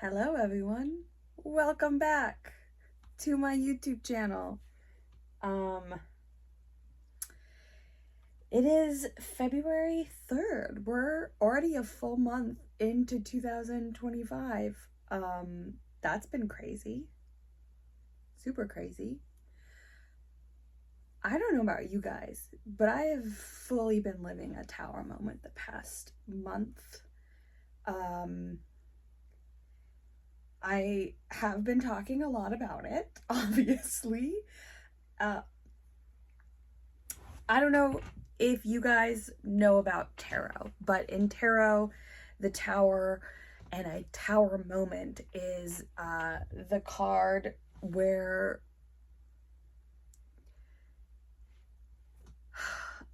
Hello everyone, welcome back to my YouTube channel. It is February 3rd. We're already a full month into 2025. That's been crazy. Super crazy. I don't know about you guys, but I have fully been living a tower moment the past month. I have been talking a lot about it, obviously. I don't know if you guys know about tarot, but in tarot, the tower and a tower moment is the card where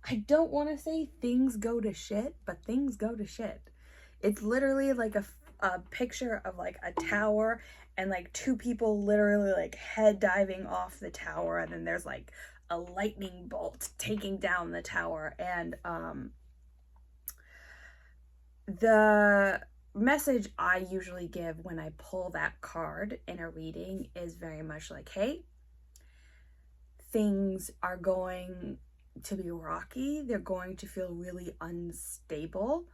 I don't want to say things go to shit, but things go to shit. It's literally like a picture of like a tower and like two people literally like head diving off the tower, and then there's like a lightning bolt taking down the tower. And the message I usually give when I pull that card in a reading is very much like, hey, things are going to be rocky, they're going to feel really unstable,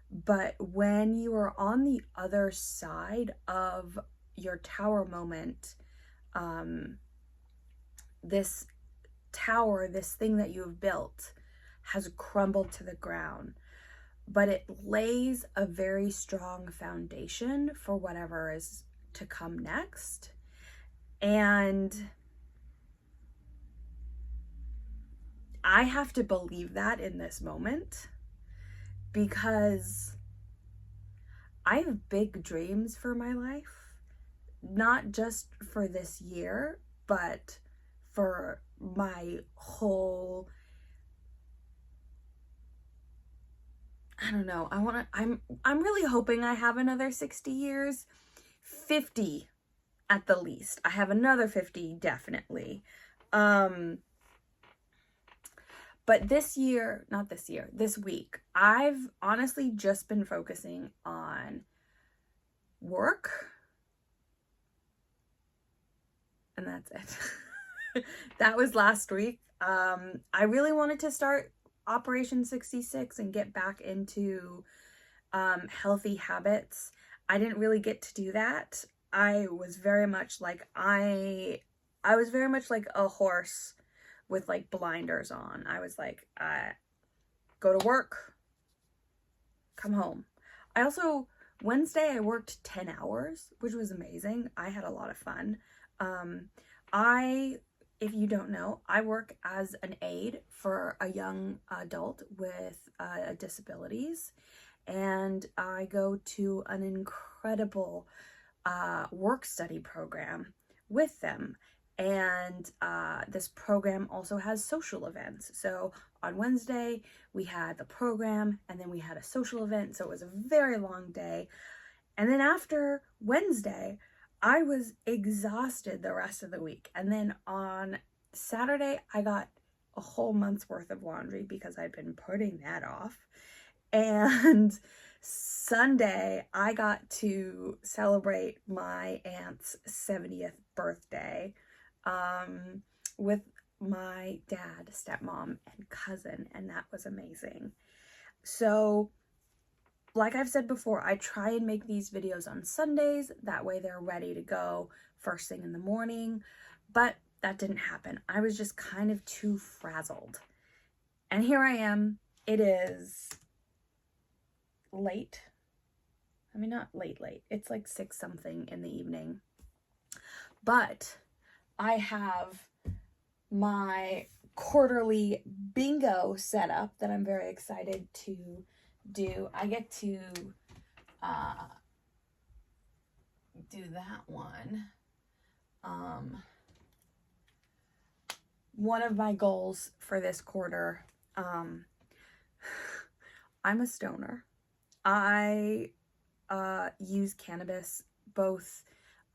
but when you are on the other side of your tower moment, this tower, this thing that you have built, has crumbled to the ground, but it lays a very strong foundation for whatever is to come next. And I have to believe that in this moment, because I have big dreams for my life, not just for this year, but for my whole, I don't know, I'm really hoping I have another 60 years, 50 at the least. I have another 50 definitely. But this week, I've honestly just been focusing on work. And that's it. That was last week. I really wanted to start Operation 66 and get back into healthy habits. I didn't really get to do that. I was very much like a horse with like blinders on. I was like, go to work, come home. I also, Wednesday I worked 10 hours, which was amazing. I had a lot of fun. If you don't know, I work as an aide for a young adult with disabilities, and I go to an incredible work study program with them. And this program also has social events. So on Wednesday, we had the program, and then we had a social event. So it was a very long day. And then after Wednesday, I was exhausted the rest of the week. And then on Saturday, I got a whole month's worth of laundry because I'd been putting that off. And Sunday, I got to celebrate my aunt's 70th birthday with my dad, stepmom, and cousin, and that was amazing. So, like I've said before, I try and make these videos on Sundays, that way they're ready to go first thing in the morning, but that didn't happen. I was just kind of too frazzled. And here I am. It is late. I mean, not late. It's like 6 something in the evening. But I have my quarterly bingo set up that I'm very excited to do. I get to do that one. One of my goals for this quarter, I'm a stoner. I use cannabis both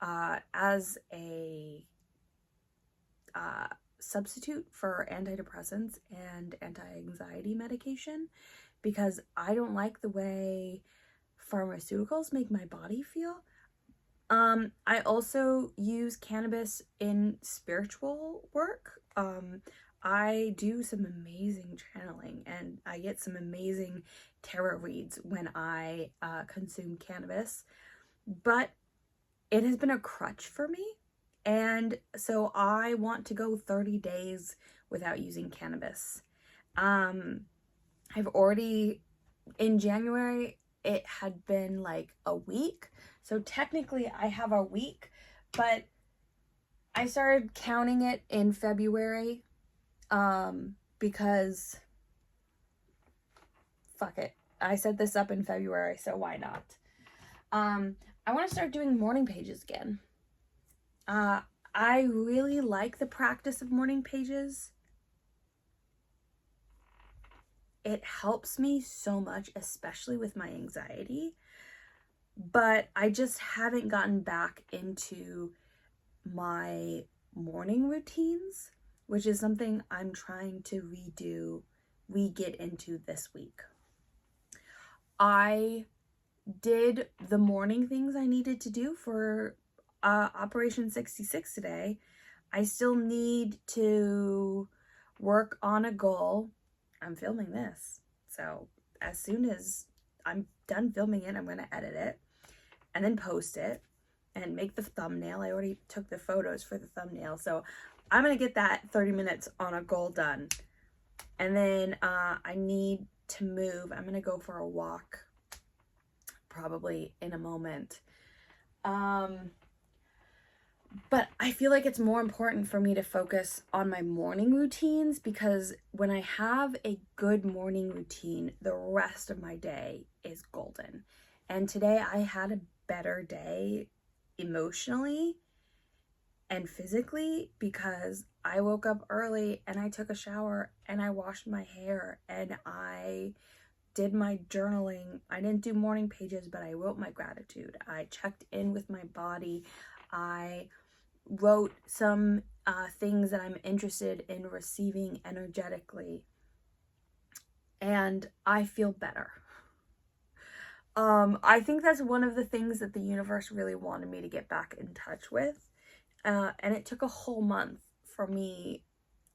as a substitute for antidepressants and anti-anxiety medication, because I don't like the way pharmaceuticals make my body feel. I also use cannabis in spiritual work. I do some amazing channeling, and I get some amazing tarot reads when I consume cannabis, but it has been a crutch for me. And so I want to go 30 days without using cannabis. I've already, in January, it had been like a week. So technically I have a week, but I started counting it in February because fuck it. I set this up in February, so why not? I want to start doing morning pages again. I really like the practice of morning pages. It helps me so much, especially with my anxiety. But I just haven't gotten back into my morning routines, which is something I'm trying to get into this week. I did the morning things I needed to do for Operation 66 today. I still need to work on a goal. I'm filming this, so as soon as I'm done filming it, I'm going to edit it and then post it and make the thumbnail. I already took the photos for the thumbnail, so I'm going to get that 30 minutes on a goal done. And then I need to move. I'm going to go for a walk probably in a moment. But I feel like it's more important for me to focus on my morning routines, because when I have a good morning routine, the rest of my day is golden. And today I had a better day emotionally and physically because I woke up early and I took a shower and I washed my hair and I did my journaling. I didn't do morning pages, but I wrote my gratitude. I checked in with my body. I wrote some things that I'm interested in receiving energetically, and I feel better. I think that's one of the things that the universe really wanted me to get back in touch with, and it took a whole month for me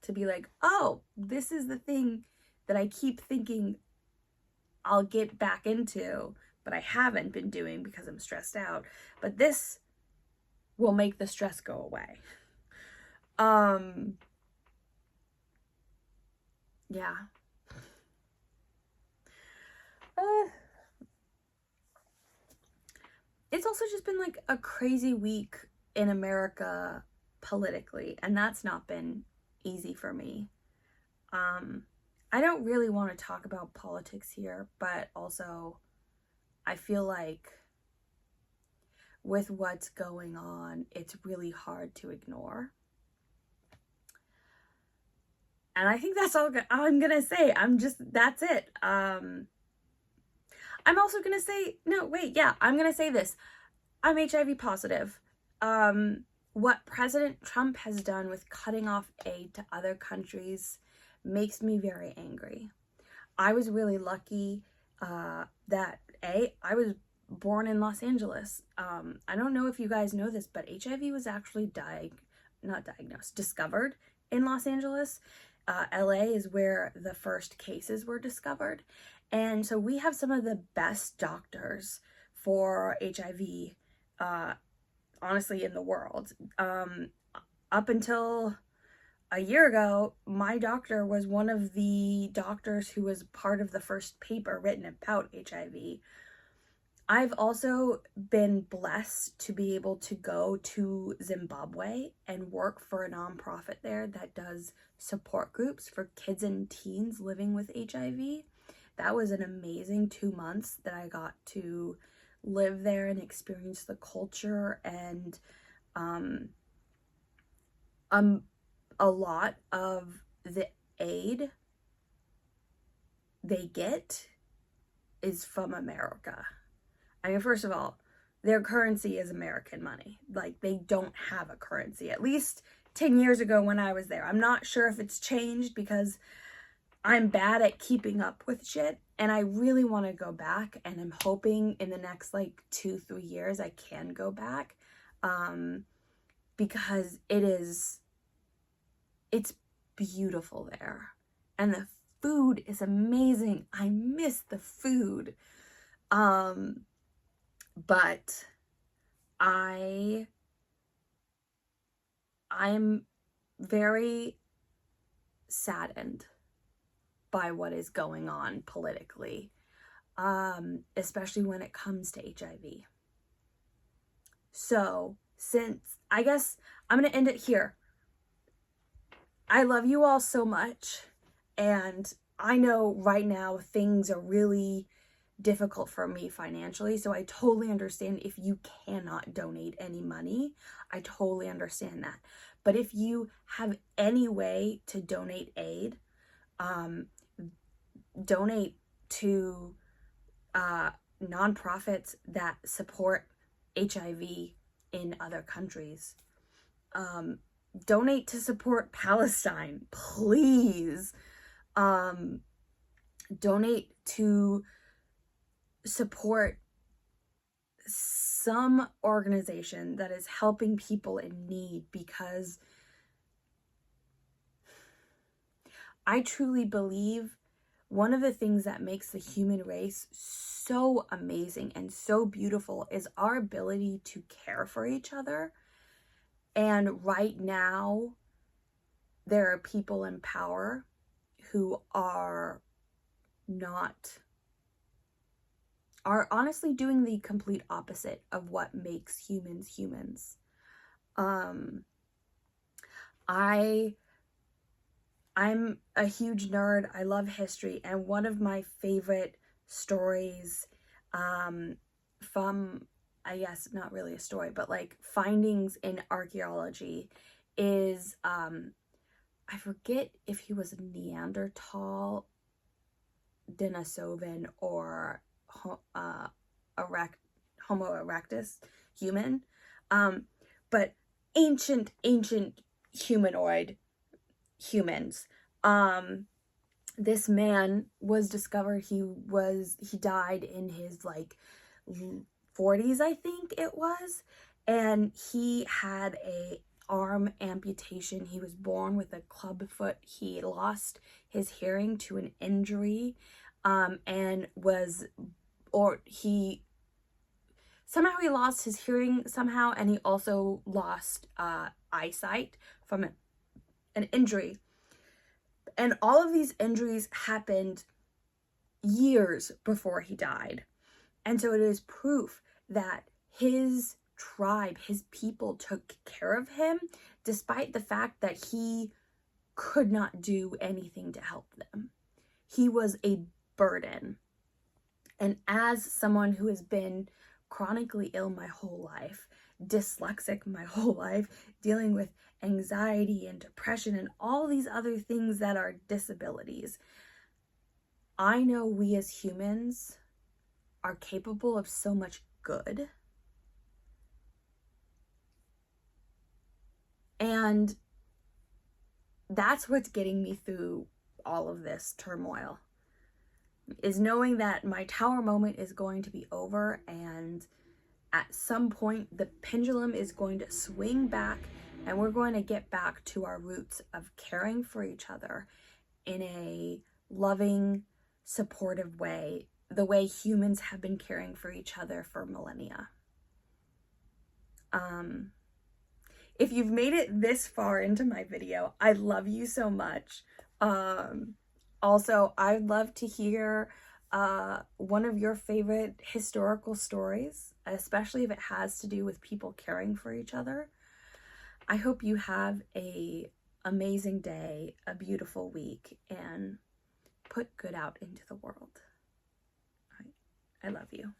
to be like, oh, this is the thing that I keep thinking I'll get back into, but I haven't been doing because I'm stressed out. But this will make the stress go away. Yeah. It's also just been like a crazy week in America politically, and that's not been easy for me. I don't really want to talk about politics here, but also I feel like with what's going on, it's really hard to ignore. And I think that's all I'm gonna say. That's it. I'm also gonna say, I'm gonna say this. I'm HIV positive. What President Trump has done with cutting off aid to other countries makes me very angry. I was really lucky that I was born in Los Angeles. I don't know if you guys know this, but HIV was actually discovered in Los Angeles. LA is where the first cases were discovered. And so we have some of the best doctors for HIV, honestly, in the world. Up until a year ago, my doctor was one of the doctors who was part of the first paper written about HIV. I've also been blessed to be able to go to Zimbabwe and work for a nonprofit there that does support groups for kids and teens living with HIV. That was an amazing 2 months that I got to live there and experience the culture, and a lot of the aid they get is from America. I mean, first of all, their currency is American money. Like, they don't have a currency, at least 10 years ago when I was there. I'm not sure if it's changed because I'm bad at keeping up with shit, and I really want to go back, and I'm hoping in the next like 2-3 years I can go back. because it's beautiful there. And the food is amazing. I miss the food. But I'm very saddened by what is going on politically, especially when it comes to HIV. So, I guess I'm going to end it here. I love you all so much, and I know right now things are really difficult for me financially, so I totally understand if you cannot donate any money. I totally understand that. But if you have any way to donate aid, donate to nonprofits that support HIV in other countries. Donate to support Palestine, please. Donate to support some organization that is helping people in need, because I truly believe one of the things that makes the human race so amazing and so beautiful is our ability to care for each other. And right now, there are people in power who are honestly doing the complete opposite of what makes humans humans. I'm a huge nerd. I love history, and one of my favorite stories from, I guess not really a story, but like findings in archaeology is, I forget if he was a Neanderthal, Denisovan, or Homo erectus human, but ancient humanoid humans. This man was discovered, he died in his like 40s, I think it was, and he had a arm amputation. He was born with a club foot. He lost his hearing to an injury, and he lost his hearing somehow, and he also lost eyesight from an injury. And all of these injuries happened years before he died. And so it is proof that his tribe, his people took care of him, despite the fact that he could not do anything to help them. He was a burden. And as someone who has been chronically ill my whole life, dyslexic my whole life, dealing with anxiety and depression and all these other things that are disabilities, I know we as humans are capable of so much good. And that's what's getting me through all of this turmoil, is knowing that my tower moment is going to be over, and at some point the pendulum is going to swing back, and we're going to get back to our roots of caring for each other in a loving, supportive way, the way humans have been caring for each other for millennia. If you've made it this far into my video, I love you so much. Also, I'd love to hear one of your favorite historical stories, especially if it has to do with people caring for each other. I hope you have an amazing day, a beautiful week, and put good out into the world. All right. I love you.